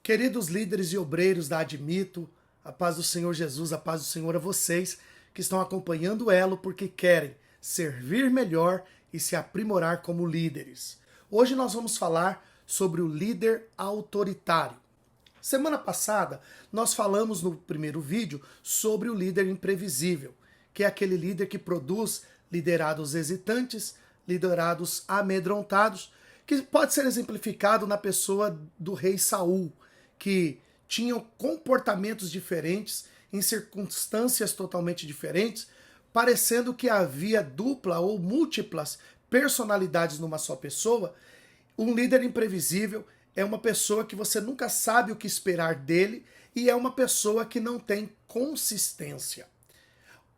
Queridos líderes e obreiros da Admito, a paz do Senhor Jesus, a paz do Senhor a vocês que estão acompanhando o Elo porque querem servir melhor e se aprimorar como líderes. Hoje nós vamos falar sobre o líder autoritário. Semana passada nós falamos no primeiro vídeo sobre o líder imprevisível, que é aquele líder que produz liderados hesitantes, liderados amedrontados, que pode ser exemplificado na pessoa do rei Saul, que tinham comportamentos diferentes, em circunstâncias totalmente diferentes, parecendo que havia dupla ou múltiplas personalidades numa só pessoa. Um líder imprevisível é uma pessoa que você nunca sabe o que esperar dele e é uma pessoa que não tem consistência.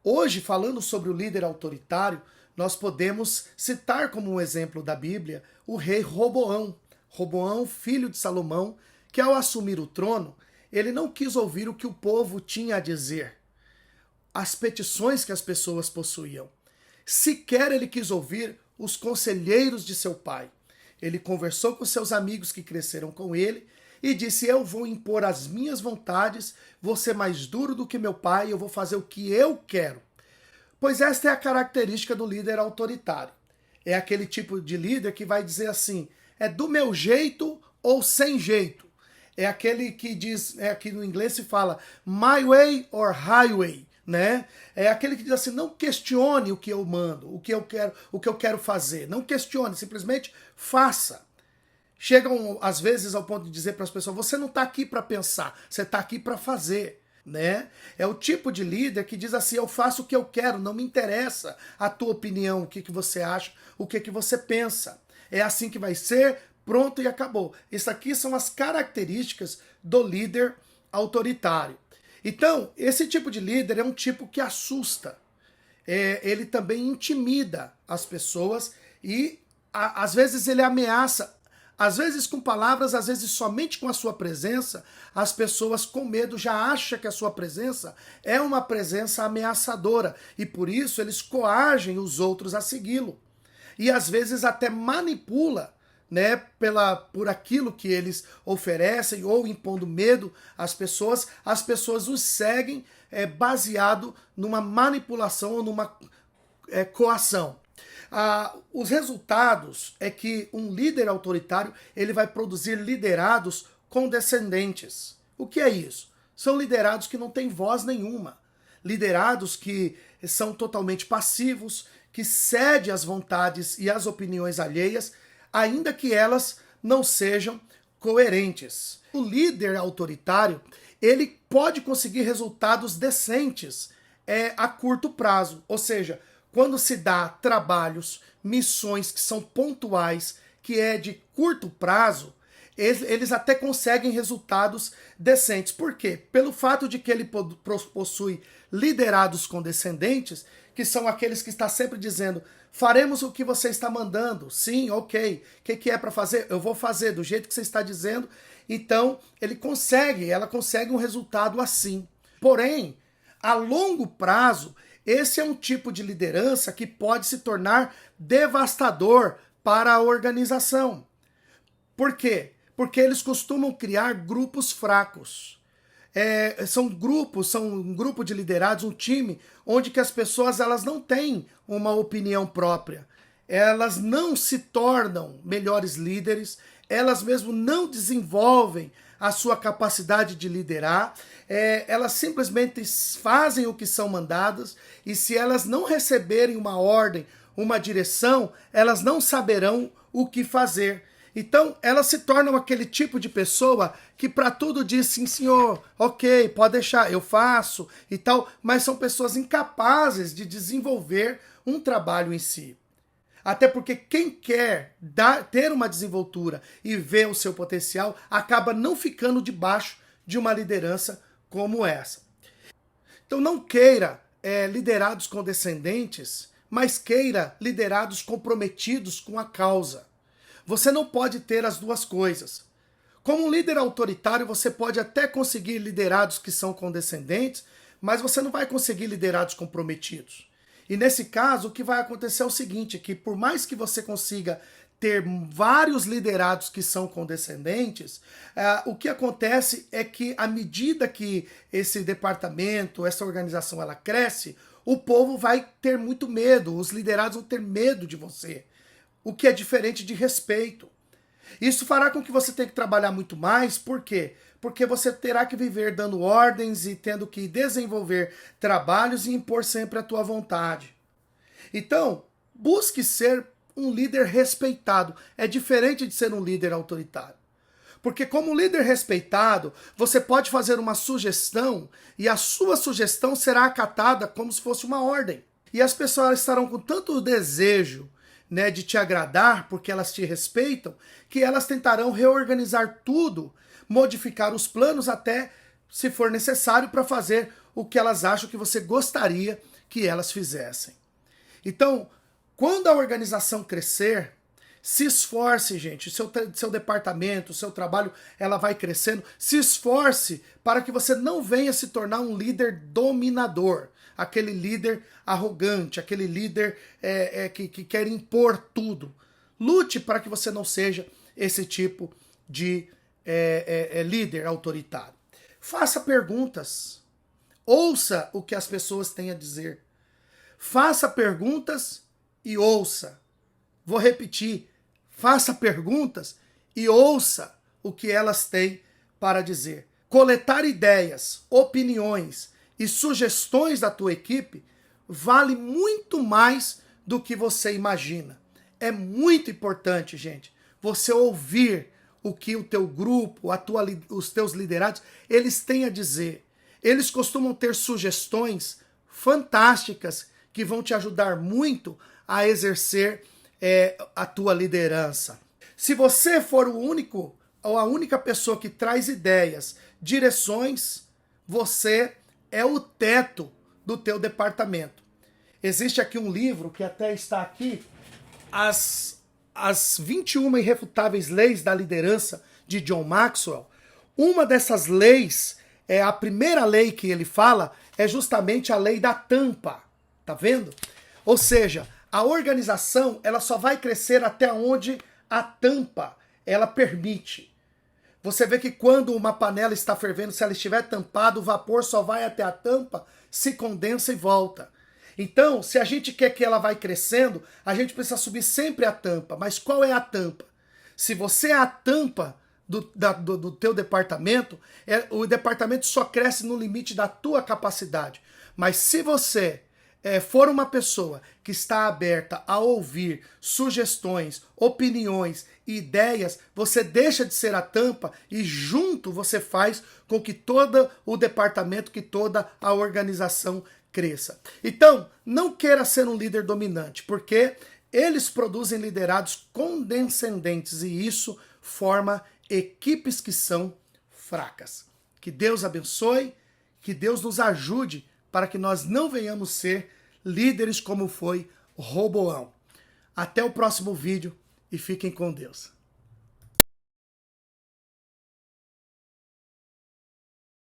Hoje, falando sobre o líder autoritário, nós podemos citar como um exemplo da Bíblia o rei Roboão. Roboão, filho de Salomão, que ao assumir o trono, ele não quis ouvir o que o povo tinha a dizer, as petições que as pessoas possuíam. Sequer ele quis ouvir os conselheiros de seu pai. Ele conversou com seus amigos que cresceram com ele e disse: eu vou impor as minhas vontades, vou ser mais duro do que meu pai, eu vou fazer o que eu quero. Pois esta é a característica do líder autoritário. É aquele tipo de líder que vai dizer assim: é do meu jeito ou sem jeito. É aquele que diz, aqui no inglês se fala my way or highway, né? É aquele que diz assim: não questione o que eu mando, o que eu quero fazer. Não questione, simplesmente faça. Chegam às vezes ao ponto de dizer para as pessoas: você não está aqui para pensar, você está aqui para fazer. Né? É o tipo de líder que diz assim: eu faço o que eu quero, não me interessa a tua opinião, o que você acha, o que você pensa. É assim que vai ser, pronto e acabou. Isso aqui são as características do líder autoritário. Então, esse tipo de líder é um tipo que assusta. Ele também intimida as pessoas e às vezes ele ameaça. Às vezes com palavras, às vezes somente com a sua presença, as pessoas com medo já acham que a sua presença é uma presença ameaçadora e por isso eles coagem os outros a segui-lo. E às vezes até manipula, né, por aquilo que eles oferecem ou impondo medo às pessoas os seguem baseado numa manipulação ou numa coação. Os resultados é que um líder autoritário ele vai produzir liderados condescendentes. O que é isso? São liderados que não têm voz nenhuma. Liderados que são totalmente passivos, que cedem às vontades e às opiniões alheias, ainda que elas não sejam coerentes. O líder autoritário ele pode conseguir resultados decentes a curto prazo, ou seja, quando se dá trabalhos, missões que são pontuais, que é de curto prazo, eles até conseguem resultados decentes. Por quê? Pelo fato de que ele possui liderados condescendentes, que são aqueles que estão sempre dizendo: faremos o que você está mandando. Sim, ok. O que é para fazer? Eu vou fazer do jeito que você está dizendo. Então, ela consegue um resultado assim. Porém, a longo prazo, esse é um tipo de liderança que pode se tornar devastador para a organização. Por quê? Porque eles costumam criar grupos fracos. São um grupo de liderados, um time, onde que as pessoas elas não têm uma opinião própria. Elas não se tornam melhores líderes, elas mesmo não desenvolvem a sua capacidade de liderar, elas simplesmente fazem o que são mandadas e se elas não receberem uma ordem, uma direção, elas não saberão o que fazer. Então, elas se tornam aquele tipo de pessoa que para tudo diz sim, senhor, ok, pode deixar, eu faço e tal, mas são pessoas incapazes de desenvolver um trabalho em si. Até porque quem quer ter uma desenvoltura e ver o seu potencial acaba não ficando debaixo de uma liderança como essa. Então não queira liderados condescendentes, mas queira liderados comprometidos com a causa. Você não pode ter as duas coisas. Como um líder autoritário, você pode até conseguir liderados que são condescendentes, mas você não vai conseguir liderados comprometidos. E nesse caso, o que vai acontecer é o seguinte, que por mais que você consiga ter vários liderados que são condescendentes, o que acontece é que à medida que esse departamento, essa organização, ela cresce, o povo vai ter muito medo, os liderados vão ter medo de você, o que é diferente de respeito. Isso fará com que você tenha que trabalhar muito mais, por quê? Porque você terá que viver dando ordens e tendo que desenvolver trabalhos e impor sempre a tua vontade. Então, busque ser um líder respeitado. É diferente de ser um líder autoritário. Porque como líder respeitado, você pode fazer uma sugestão e a sua sugestão será acatada como se fosse uma ordem. E as pessoas estarão com tanto desejo, né, de te agradar, porque elas te respeitam, que elas tentarão reorganizar tudo, modificar os planos até, se for necessário, para fazer o que elas acham que você gostaria que elas fizessem. Então, quando a organização crescer, se esforce, gente, seu departamento, o seu trabalho, ela vai crescendo, se esforce para que você não venha se tornar um líder dominador, aquele líder arrogante, aquele líder que quer impor tudo. Lute para que você não seja esse tipo de líder autoritário. Faça perguntas, ouça o que as pessoas têm a dizer. Faça perguntas e ouça. Vou repetir. Faça perguntas e ouça o que elas têm para dizer. Coletar ideias, opiniões e sugestões da tua equipe vale muito mais do que você imagina. É muito importante, gente, você ouvir o que o teu grupo, os teus liderados, eles têm a dizer. Eles costumam ter sugestões fantásticas que vão te ajudar muito a exercer a tua liderança. Se você for o único ou a única pessoa que traz ideias, direções, você é o teto do teu departamento. Existe aqui um livro que até está aqui, As 21 Irrefutáveis Leis da Liderança, de John Maxwell. Uma dessas leis, a primeira lei que ele fala, é justamente a lei da tampa. Tá vendo? Ou seja, a organização ela só vai crescer até onde a tampa ela permite. Você vê que quando uma panela está fervendo, se ela estiver tampada, o vapor só vai até a tampa, se condensa e volta. Então, se a gente quer que ela vai crescendo, a gente precisa subir sempre a tampa. Mas qual é a tampa? Se você é a tampa do teu departamento, o departamento só cresce no limite da tua capacidade. Mas se você for uma pessoa que está aberta a ouvir sugestões, opiniões, ideias, você deixa de ser a tampa e junto você faz com que todo o departamento, que toda a organização cresça. Então, não queira ser um líder dominante, porque eles produzem liderados condescendentes e isso forma equipes que são fracas. Que Deus abençoe, que Deus nos ajude para que nós não venhamos ser líderes como foi Roboão. Até o próximo vídeo e fiquem com Deus.